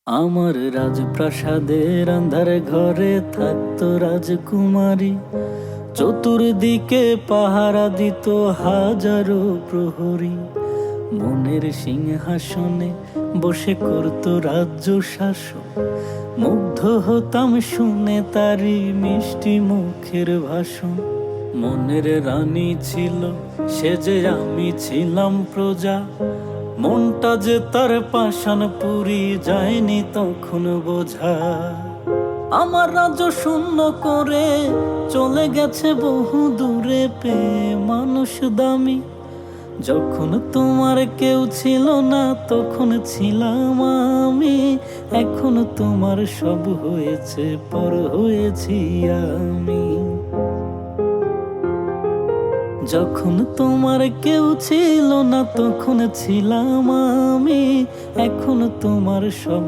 আমার রাজপ্রাসাদের আন্ধার ঘরে থাকতো রাজকুমারী, চতুর্দিকে পাহারা দিত হাজারো প্রহরী। মনের সিংহাসনে বসে করত রাজ্য শাসন, মুগ্ধ হতাম শুনে তারি মিষ্টি মুখের ভাষণ। মনের রানী ছিল সে যে আমি ছিলাম প্রজা, মনটা যে তার পাষাণ পুরি যায়নি তখন বোঝা। আমার রাজ্য শূন্য করে চলে গেছে বহু দূরে, পেয়ে মানুষ দামি। যখন তোমার কেউ ছিল না তখন ছিলাম আমি, এখন তোমার সব হয়েছে পর হয়েছি আমি। যখন তোমার কেউ ছিল না তখন ছিলাম আমি, এখন তোমার সব